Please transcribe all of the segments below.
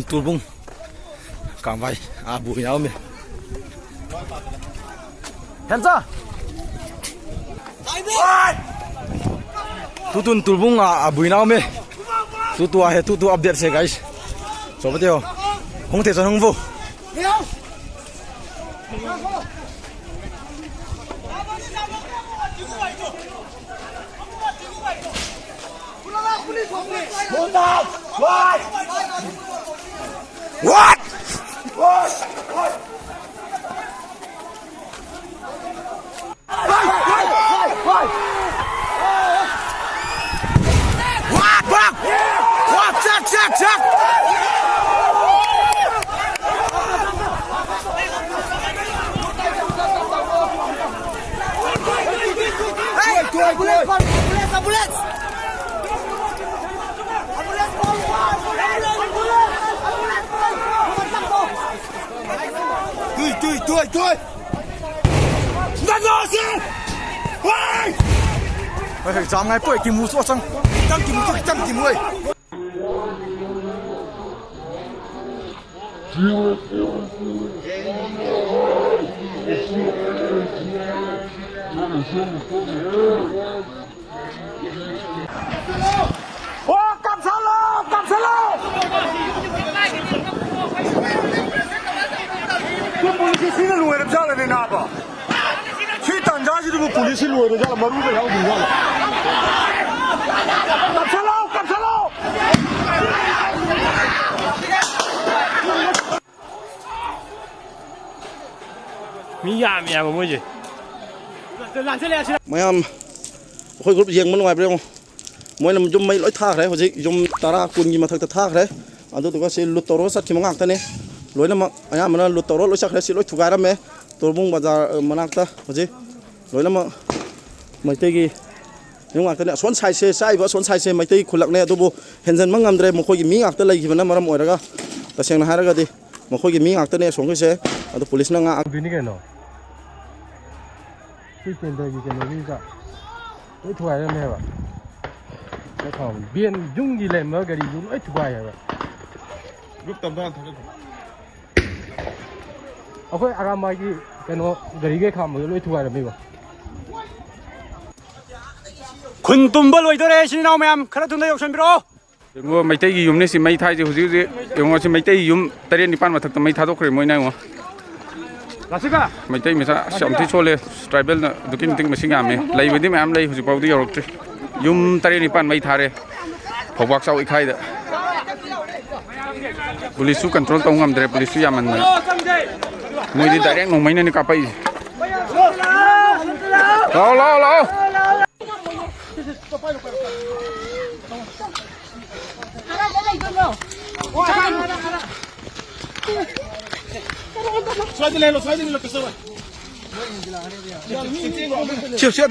tuôn bung càng vay bụi nhau mày hands up tuôn bung bụi nhau mày tu update se guys so bắt đầu không thể cho không vô What? What? Check. Hey, ambulance. Tôi. Nó gì? Ôi! Ôi, dám ngay bơi kim mũ xuống sang. Trăm kim ơi. Ô, cầm sao lô. Polisi na luar macam mana ni apa? Kita tanya je tu polisi luar macam mana baru dah tahu macam mana. Kapsalo. มียามผมไม่ใช่ไม่ยามค่อยกรุ๊ปเยียงมันไว้ไปเลยมวยนำยมไม่ร้อยท่าเลยพอดียมตาราคุณยิมาทักท่าเลยอันตัวก็สิลุตโตรสัตว์ที่มังอักท่านี่ลอยน้ำมันอันนี้มันลุตโตรลอยสักเลยสิลอยถูกการไหมตัวบุ้งบาดมันอักท่าพอดีลอยน้ำมันไม่ตีกี่ยังอักท่านี่ส่วนใส่ว่าส่วนใส่ไม่ตีคุณหลักเนี่ยตัวบุเห็นเส้นมังงามเลยมันค่อยมีอักท่าเลยกี่มันนั่นมันมวยแล้วก็แต่เสียงนะฮะแล้วก็ดีมันค่อยมีอักท่านี่ส่งขึ้นเสียอันตัว police นั่งอัก บินนี่กันเนาะที่เป็นตัวยี่กันนี่ก็ไม่ถอยได้ไหมวะไม่ถอยเบียนยุ่งยี่เลยมั้งก็ดียุ่งไม่ถอยเหรอรูปตำนานทั้งนั้นเอาไปอารามมากี่กันเนาะก็ดีแค่คำมันไม่ถอยได้ไหมวะคุณตุ้มบอลไว้ตัวเองสิน้องแม่ขณะตุ้มได้ยกชนบิโรยังว่าไม่ได้ยุ่มนี่สิไม่ท้ายจะหัวซิยังว่าสิไม่ได้ยุ่มแต่เรียนนิพานมาถักแต่ไม่ท้าตัวใครไม่แน่วะไม่ได้ไม่ใช่สมที่โชว์เลยสไตรเบลน่ะดูกินติ้งมาสิงามเลยเลยวันนี้แม่เลยหัวจิ๋วเอาที่ยอร์กยุ่มแต่เรียนนิพานไม่ท้าเลยผมวักเสาอีกใครเด้อpolisi control tahu ngam dari polisi yaman mau di daerah ngomong ini nih kapai lo Slide ke sana. Siap.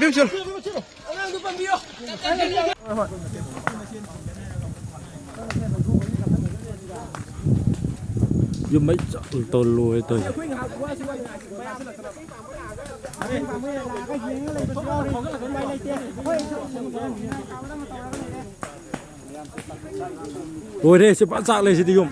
Dùng mấy tồn lùi từ ôi đây sẽ bắt ra lên sẽ đi dùng